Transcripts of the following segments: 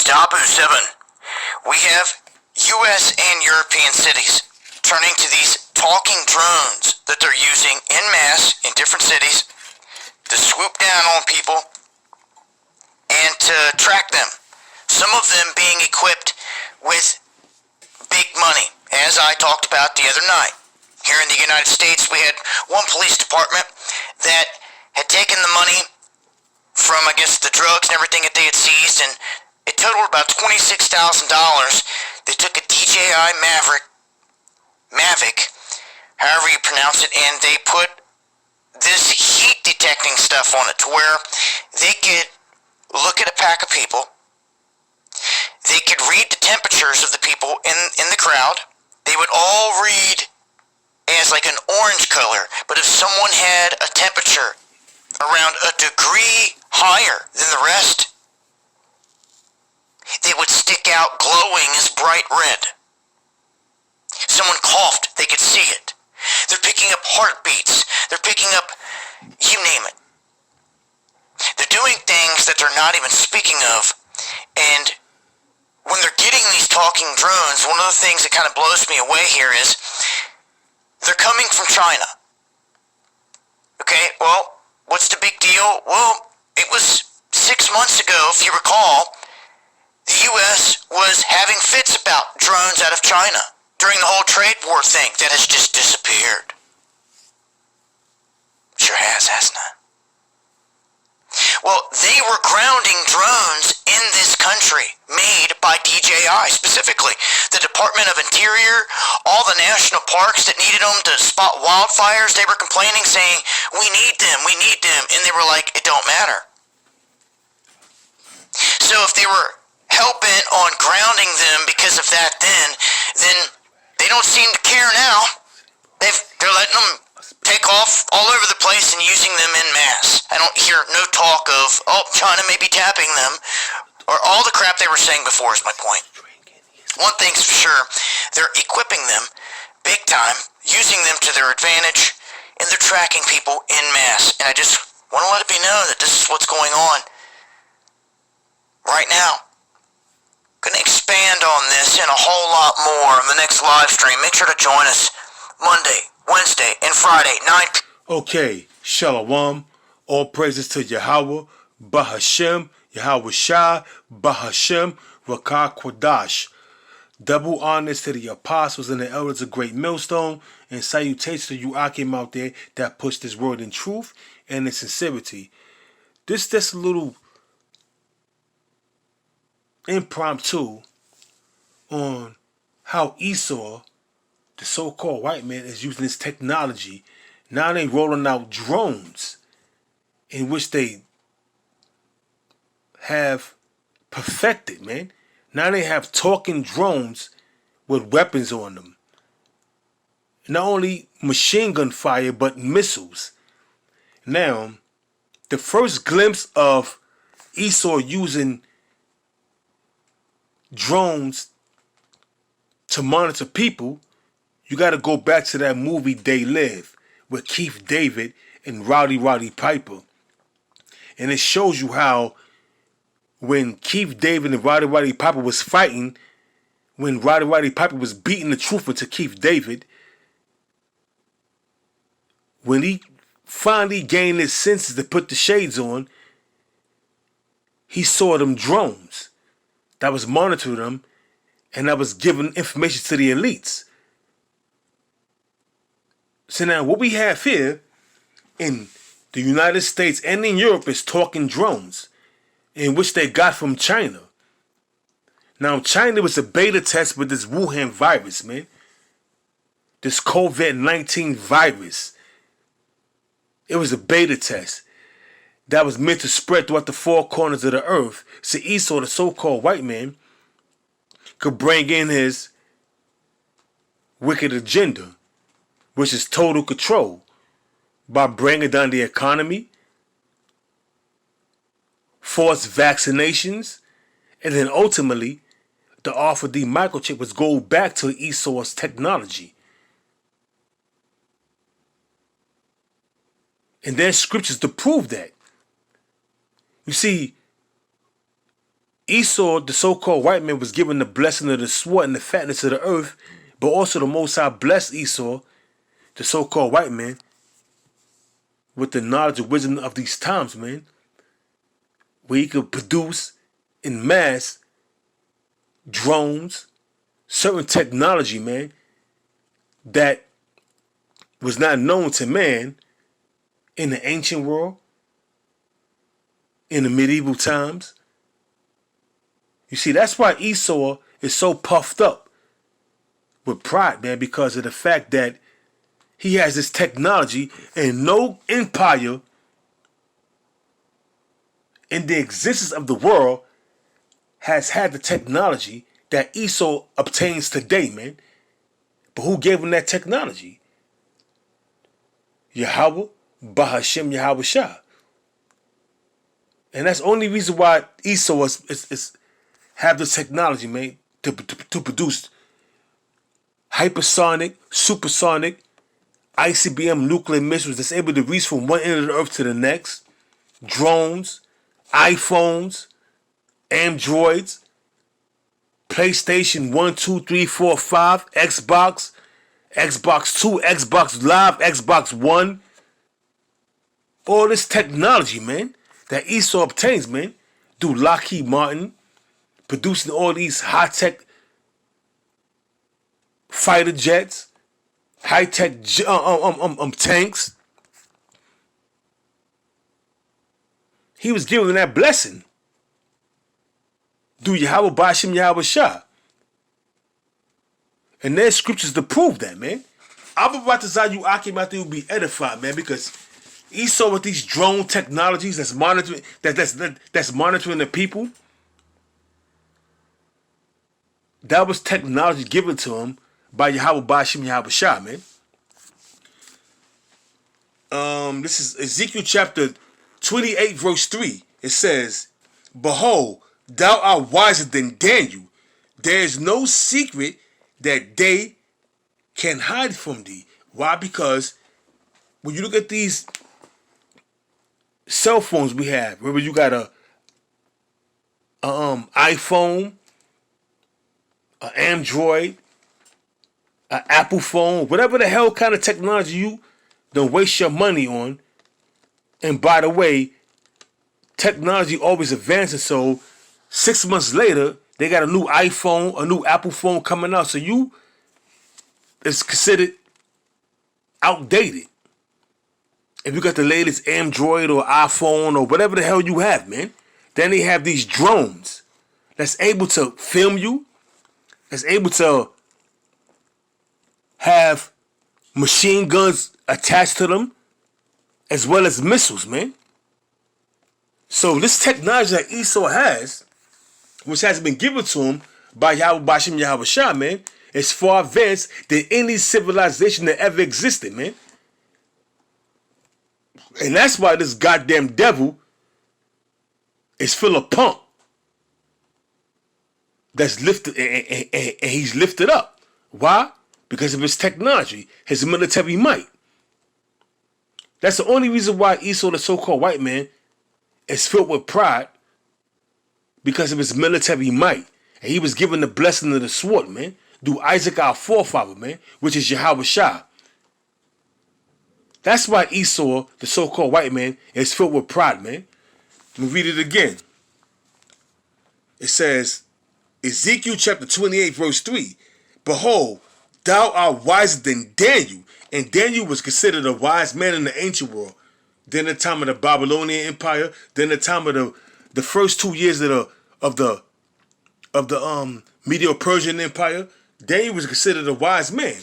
Dabu 7. We have U.S. and European cities turning to these talking drones that they're using en masse in different cities to swoop down on people and to track them. Some of them being equipped with big money, as I talked about the other night. Here in the United States, we had one police department that had taken the money from, I guess, the drugs and everything that they had seized, and it totaled about $26,000. They took a DJI Mavic, however you pronounce it, and they put this heat detecting stuff on it to where they could look at a pack of people. They could read the temperatures of the people in the crowd. They would all read as like an orange color, but if someone had a temperature around a degree higher than the rest, they would stick out glowing as bright red. Someone coughed, they could see it. They're picking up heartbeats. They're picking up, you name it. They're doing things that they're not even speaking of. And when they're getting these talking drones, one of the things that kind of blows me away here is they're coming from China. Okay, well, what's the big deal? Well, it was 6 months ago, if you recall, the U.S. was having fits about drones out of China during the whole trade war thing that has just disappeared. Sure has, hasn't it? Well, they were grounding drones in this country, made by DJI specifically. The Department of Interior, all the national parks that needed them to spot wildfires, they were complaining, saying, we need them, and they were like, it don't matter. So if they were hell-bent on grounding them because of that then they don't seem to care now. They're letting them take off all over the place and using them en masse. I don't hear no talk of, China may be tapping them, or all the crap they were saying before is my point. One thing's for sure, they're equipping them big time, using them to their advantage, and they're tracking people en masse. And I just want to let it be known that this is what's going on right now. Going to expand on this and a whole lot more on the next live stream. Make sure to join us Monday, Wednesday, and Friday, 9 p.m. Okay, Shalom. All praises to Yahweh, Bahashem, Yahweh Shah, Bahashem, Rakah Quadash. Double honors to the apostles and the elders of Great Millstone, and salutations to you Akim out there that push this word in truth and in sincerity. This a little impromptu on how Esau, the so-called white man, is using this technology. Now they rolling out drones in which they have perfected, man. Now they have talking drones with weapons on them. Not only machine gun fire, but missiles. Now, the first glimpse of Esau using drones to monitor people, you got to go back to that movie They Live with Keith David and Roddy Piper. And it shows you how when Keith David and Roddy Piper was fighting, when Roddy Piper was beating the truth into Keith David, when he finally gained his senses to put the shades on, he saw them drones that was monitoring them and that was giving information to the elites. So now what we have here in the United States and in Europe is talking drones, in which they got from China. Now China was a beta test with this Wuhan virus, man. This COVID-19 virus. It was a beta test that was meant to spread throughout the four corners of the earth, so Esau, the so-called white man, could bring in his wicked agenda, which is total control, by bringing down the economy, forced vaccinations, and then ultimately the R4D microchip was go back to Esau's technology. And there's scriptures to prove that. You see, Esau, the so-called white man, was given the blessing of the sword and the fatness of the earth, but also the Most High blessed Esau, the so-called white man, with the knowledge and wisdom of these times, man, where he could produce in mass drones, certain technology, man, that was not known to man in the ancient world, in the medieval times. You see, that's why Esau is so puffed up with pride, man, because of the fact that he has this technology and no empire in the existence of the world has had the technology that Esau obtains today, man. But who gave him that technology? Yahweh, Bahashem Yahweh Shah. And that's the only reason why Esau is have the technology, man, to produce hypersonic, supersonic, ICBM nuclear missiles that's able to reach from one end of the earth to the next, drones, iPhones, Androids, PlayStation 1, 2, 3, 4, 5, Xbox, Xbox 2, Xbox Live, Xbox One. All this technology, man, that Esau obtains, man, through Lockheed Martin, producing all these high-tech fighter jets, high-tech tanks. He was given that blessing through Yahweh Bashim Yahweh Shah. And there's scriptures to prove that, man. Abba Batazayu Akim out there will be edified, man, because Esau with these drone technologies that's monitoring that's monitoring the people. That was technology given to him by Yahweh Bashim Yahweh Shah, man. This is Ezekiel chapter 28, verse 3. It says, "Behold, thou art wiser than Daniel. There is no secret that they can hide from thee." Why? Because when you look at these cell phones we have, remember you got a iPhone, an Android, an Apple phone, whatever the hell kind of technology you don't waste your money on. And by the way, technology always advances, so 6 months later, they got a new iPhone, a new Apple phone coming out. So you is considered outdated. If you got the latest Android or iPhone or whatever the hell you have, man. Then they have these drones that's able to film you, that's able to have machine guns attached to them, as well as missiles, man. So this technology that Esau has, which has been given to him by Yahweh Bashim Yahweh Shah, man, is far advanced than any civilization that ever existed, man. And that's why this goddamn devil is full of punk. That's lifted, and he's lifted up. Why? Because of his technology, his military might. That's the only reason why Esau, the so-called white man, is filled with pride, because of his military might. And he was given the blessing of the sword, man, through Isaac, our forefather, man, which is Yahweh Shah. That's why Esau, the so-called white man, is filled with pride, man. Let me read it again. It says, Ezekiel chapter 28, verse 3. "Behold, thou art wiser than Daniel." And Daniel was considered a wise man in the ancient world. Then the time of the Babylonian Empire, then the time of the first 2 years of the Medo-Persian Empire, Daniel was considered a wise man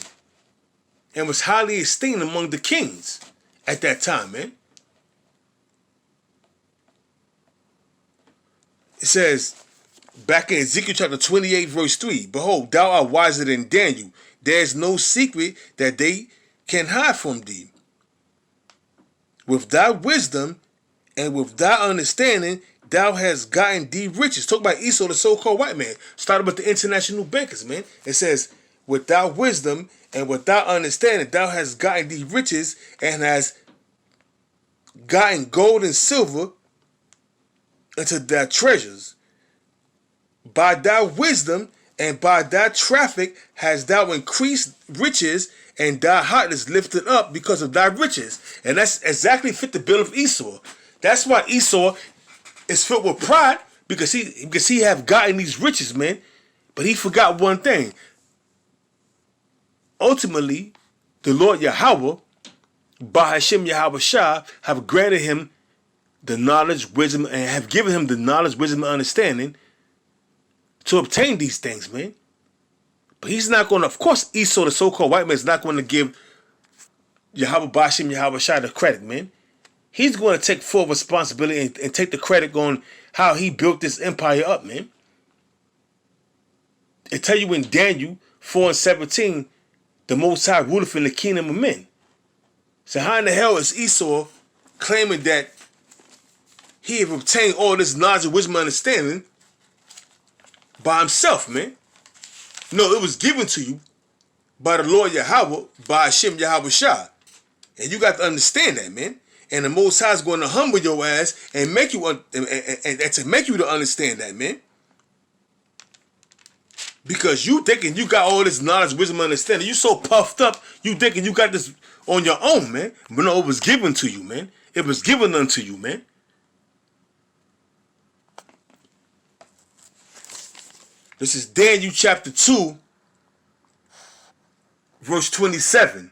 and was highly esteemed among the kings at that time, man. It says, back in Ezekiel chapter 28, verse 3, "Behold, thou art wiser than Daniel. There is no secret that they can hide from thee. With thy wisdom and with thy understanding, thou hast gotten thee riches." Talk about Esau, the so-called white man. Started with the international bankers, man. It says, "With thy wisdom and with thy understanding, thou hast gotten thee riches and hast gotten gold and silver into thy treasures. by thy wisdom and by thy traffic hast thou increased riches, and thy heart is lifted up because of thy riches. And that's exactly fit the bill of Esau. That's why Esau is filled with pride, because he have gotten these riches, man. But he forgot one thing. Ultimately, the Lord Yahweh, by Hashem Yahweh Shah, have granted him the knowledge, wisdom, and have given him the knowledge, wisdom, and understanding to obtain these things, man. But he's not going to, of course, Esau, the so-called white man, is not going to give Yahweh Bashim Yahweh Shah the credit, man. He's going to take full responsibility and take the credit on how he built this empire up, man. It tell you in Daniel 4:17, the Most High ruleth in the kingdom of men. So how in the hell is Esau claiming that he have obtained all this knowledge, wisdom, and understanding by himself, man? No, it was given to you by the Lord Yahweh, by Hashem Yahweh Shah. And you got to understand that, man. And the Most High is going to humble your ass and make you and to make you to understand that, man. Because you thinking you got all this knowledge, wisdom, and understanding. You so puffed up, you thinking you got this on your own, man. But no, it was given to you, man. It was given unto you, man. This is Daniel chapter 2, verse 27.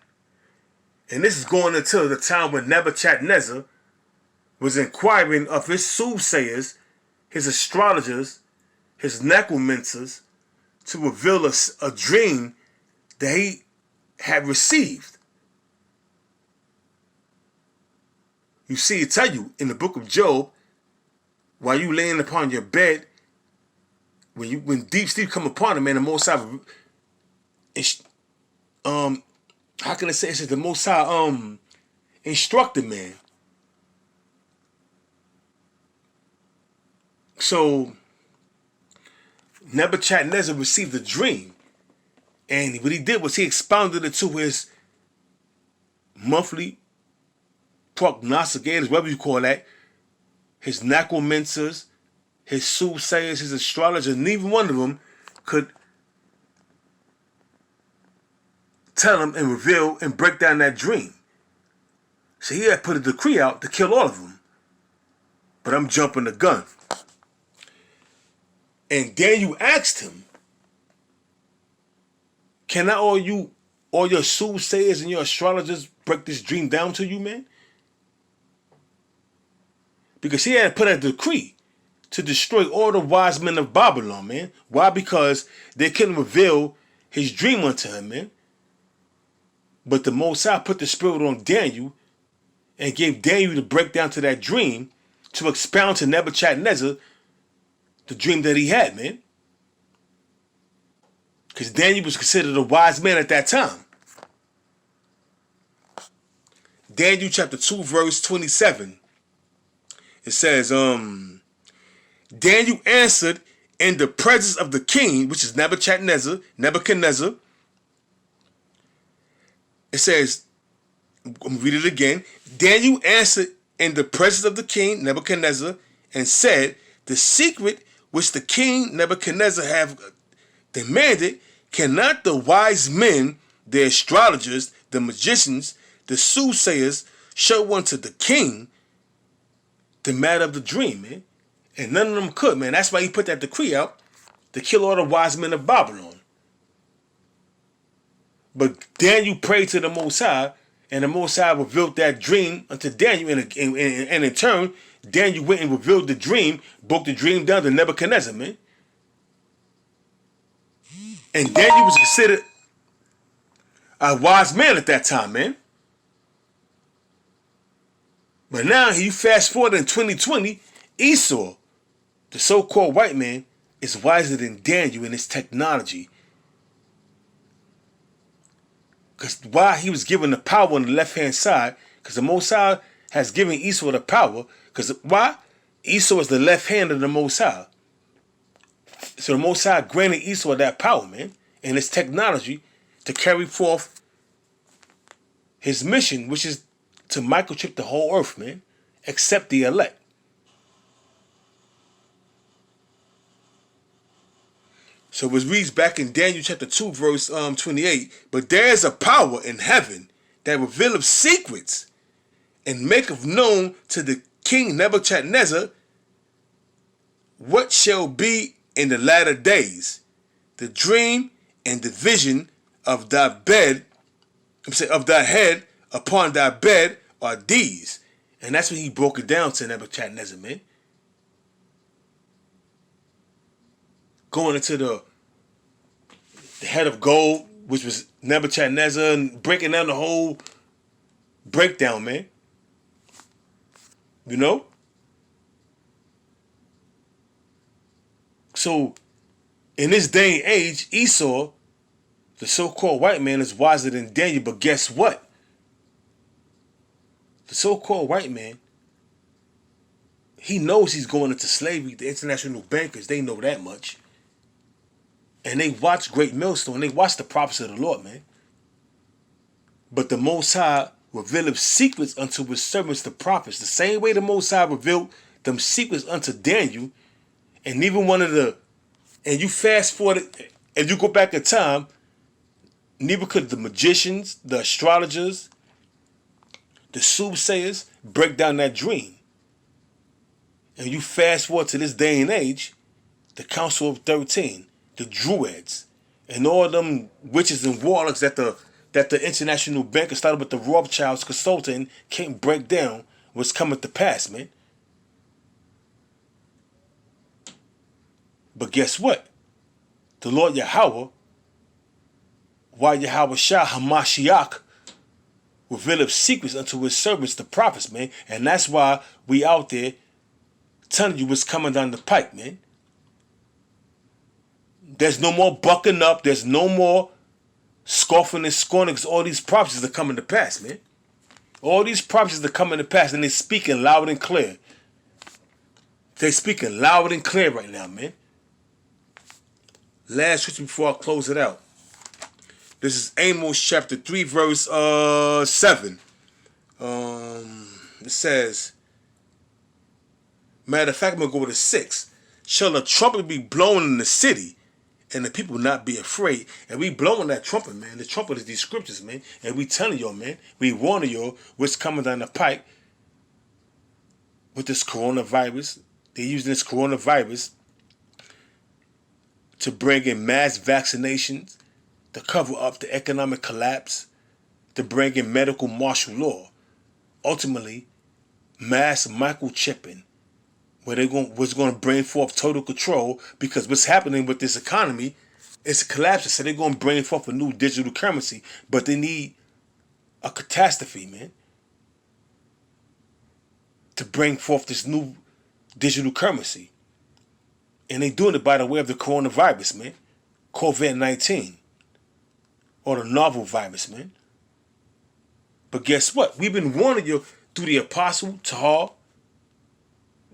And this is going until the time when Nebuchadnezzar was inquiring of his soothsayers, his astrologers, his necromancers, to reveal a dream that he had received. You see, it tell you in the book of Job, while you laying upon your bed, when deep sleep come upon him, man, the Most High, how can I say this? The Most High instructed, man. So Nebuchadnezzar received a dream, and what he did was he expounded it to his monthly prognosticators, whatever you call that, his necromancers, his soothsayers, his astrologers. Neither one of them could tell him and reveal and break down that dream. So he had put a decree out to kill all of them. But I'm jumping the gun. And Daniel asked him, can not all your soothsayers and your astrologers break this dream down to you, man? Because he had put a decree to destroy all the wise men of Babylon, man. Why? Because they couldn't reveal his dream unto him, man. But the Most High put the spirit on Daniel and gave Daniel the breakdown to that dream to expound to Nebuchadnezzar the dream that he had, man. Because Daniel was considered a wise man at that time. Daniel chapter 2, verse 27. It says, Daniel answered in the presence of the king, which is Nebuchadnezzar. It says, I'm going to read it again. Daniel answered in the presence of the king, Nebuchadnezzar, and said, the secret which the king Nebuchadnezzar have demanded, cannot the wise men, the astrologers, the magicians, the soothsayers, show unto the king the matter of the dream, man? And none of them could, man. That's why he put that decree out to kill all the wise men of Babylon. But Daniel prayed to the Most High, and the Most High revealed that dream unto Daniel, and in turn, Daniel went and revealed the dream, broke the dream down to Nebuchadnezzar, man. And Daniel was considered a wise man at that time, man. But now, you fast forward in 2020, Esau, the so-called white man, is wiser than Daniel in his technology. Because why? He was given the power on the left-hand side, because the Most High has given Esau the power. Because why? Esau is the left hand of the Most High. So the Most High granted Esau that power, man, and his technology to carry forth his mission, which is to microchip the whole earth, man, except the elect. So it reads back in Daniel chapter 2, verse 28, but there is a power in heaven that revealeth secrets and maketh known to the king Nebuchadnezzar what shall be in the latter days. The dream and the vision of thy bed, of thy head upon thy bed are these. And that's when he broke it down to Nebuchadnezzar, man. Going into the head of gold, which was Nebuchadnezzar, and breaking down the whole breakdown, man. You know? So, in this day and age, Esau, the so-called white man, is wiser than Daniel, but guess what? The so-called white man, he knows he's going into slavery. The international bankers, they know that much. And they watch Great Millstone. They watch the prophets of the Lord, man. But the Most High revealeth secrets unto his servants, the prophets. The same way the Most High revealed them secrets unto Daniel. And even one of the... And you fast forward, and you go back in time, neither could the magicians, the astrologers, the soothsayers break down that dream. And you fast forward to this day and age, the Council of 13, the Druids, and all them witches and warlocks that the international banker started with the Rothschilds consulting can't break down what's coming to pass, man. But guess what? The Lord Yahweh, why Yahweh Shah Hamashiach, revealeth secrets unto his servants, the prophets, man. And that's why we out there telling you what's coming down the pike, man. There's no more bucking up. There's no more scoffing and scorning, because all these prophecies are coming to pass, man. All these prophecies are coming to pass, and they're speaking loud and clear. They're speaking loud and clear right now, man. Last scripture before I close it out. This is Amos chapter 3, verse 7. It says, matter of fact, I'm going to go to 6. Shall a trumpet be blown in the city, and the people not be afraid? And we blowing that trumpet, man. The trumpet is these scriptures, man. And we telling y'all, man. We warning y'all what's coming down the pike with this coronavirus. They're using this coronavirus to bring in mass vaccinations, to cover up the economic collapse, to bring in medical martial law. Ultimately, mass microchipping, where what's going to bring forth total control, because what's happening with this economy is collapsing. So they're going to bring forth a new digital currency, but they need a catastrophe, man, to bring forth this new digital currency. And they doing it by the way of the coronavirus, man. COVID-19. Or the novel virus, man. But guess what? We've been warning you through the Apostle Tahar,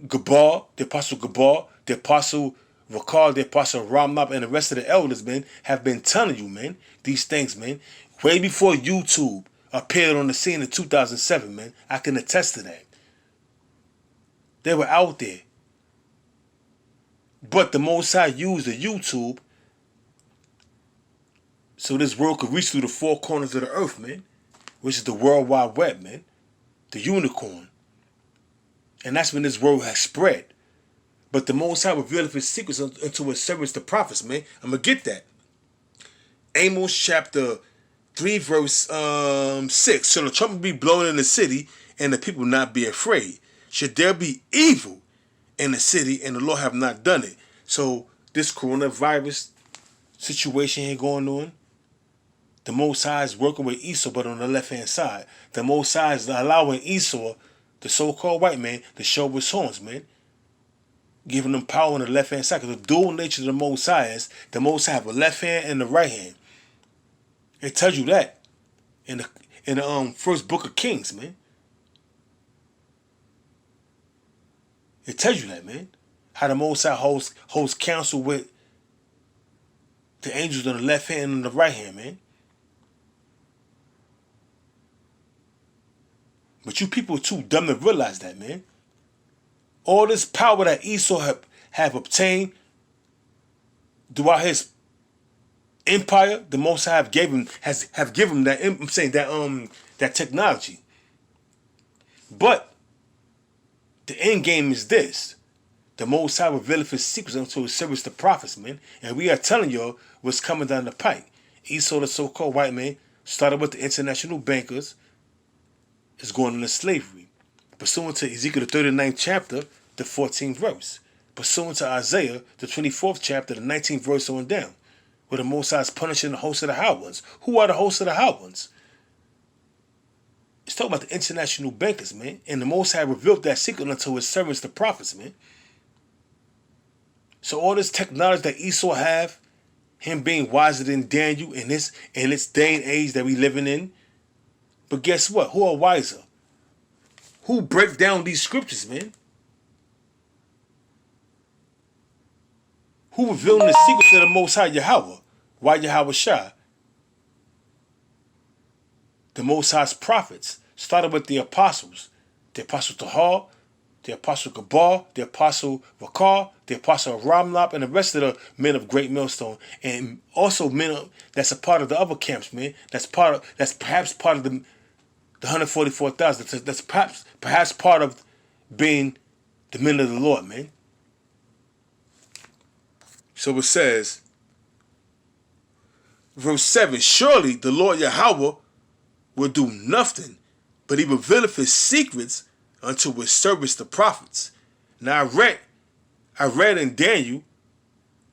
Gabar, the Apostle Gabar, the Apostle Rakal, the Apostle Ramnab, and the rest of the elders, man, have been telling you, man, these things, man. Way before YouTube appeared on the scene in 2007, man. I can attest to that. They were out there. But the Most High used the YouTube so this world could reach through the four corners of the earth, man. Which is the World Wide Web, man. The unicorn. And that's when this world has spread. But the Most High revealed his secrets unto his servants, the prophets, man. I'm going to get that. Amos chapter 3, verse 6. Shall the trumpet be blown in the city, and the people not be afraid? Should there be evil in the city, and the Lord have not done it? So this coronavirus situation here going on, the Most High is working with Esau, but on the left-hand side. The Most High is allowing Esau, the so-called white man, to show his horns, man. Giving them power on the left-hand side. Because the dual nature of the Most High is, the Most High have a left hand and the right hand. It tells you that in the first book of Kings, man. It tells you that, man. How the Most High holds counsel with the angels on the left hand and on the right hand, man. But you people are too dumb to realize that, man. All this power that Esau have obtained throughout his empire, the Most High have given him that. I'm saying that technology. But the end game is this: the Most High revealeth his secrets unto his servants, the prophets, man. And we are telling y'all what's coming down the pike. Esau, the so-called white man, started with the international bankers, is going into slavery, pursuant to Ezekiel the 39th chapter, the 14th verse, pursuant to Isaiah the 24th chapter, the 19th verse on down, where the Most High is punishing the host of the high ones. Who are the hosts of the high ones? It's talking about the international bankers, man. And the Most High revealed that secret unto his servants, the prophets, man. So all this technology that Esau have, him being wiser than Daniel in this day and age that we living in. But guess what? Who are wiser? Who break down these scriptures, man? Who revealing the secrets of the Most High Yahweh? Why Yahweh Shah? The Most High's prophets started with the apostles. The apostle Tahar, the apostle Gabar, the apostle Vakar, the apostle Ramlop, and the rest of the men of Great Millstone, and also men that's a part of the other camps, man. That's perhaps part of the 144,000. That's perhaps part of being the men of the Lord, man. So it says, verse 7, surely the Lord Yahweh will do nothing, but he revealeth his secrets unto his servants the prophets. Now I read in Daniel,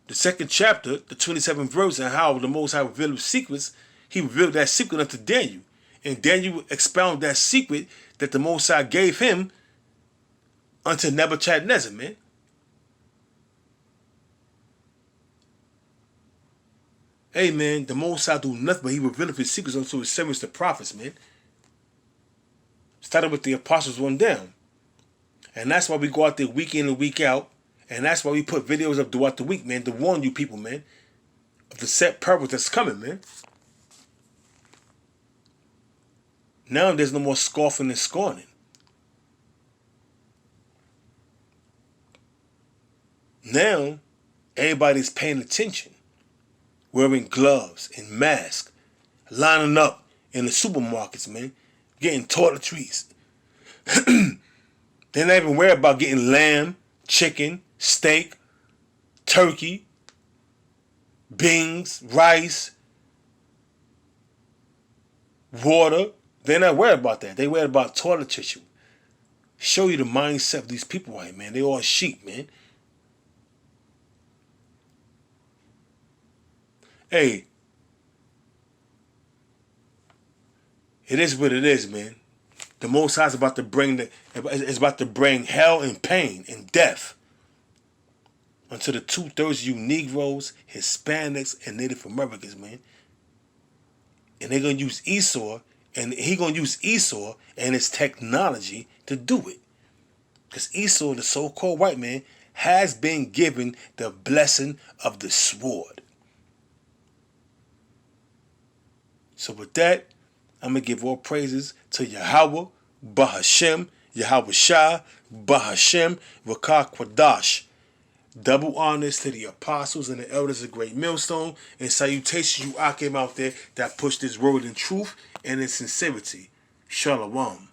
the 2nd chapter, the 27th verse, and how the Most High revealed his secrets. He revealed that secret unto Daniel. And Daniel expounded that secret that the Most High gave him unto Nebuchadnezzar, man. Hey, man, the Most High do nothing, but he revealed his secrets unto his servants, the prophets, man. Started with the apostles on down. And that's why we go out there week in and week out. And that's why we put videos up throughout the week, man, to warn you people, man, of the set purpose that's coming, man. Now there's no more scoffing and scorning. Now everybody's paying attention, wearing gloves and masks, lining up in the supermarkets, man, getting toiletries. They're not even worried about getting lamb, chicken, steak, turkey, beans, rice, water. They're not worried about that. They worried about toilet tissue. Show you the mindset of these people right, man. They all sheep, man. Hey, it is what it is, man. The Most High is about to bring hell and pain and death unto the 2/3 of you Negroes, Hispanics, and Native Americans, man. And they're gonna use Esau, and he gonna use Esau and his technology to do it. Because Esau, the so-called white man, has been given the blessing of the sword. So with that, I'm going to give all praises to Yahweh, Bahashem, Yahweh Shah, Bahashem, Rakah Kwadash. Double honors to the apostles and the elders of Great Millstone, and salutations you Akim out there that push this word in truth and in sincerity. Shalom.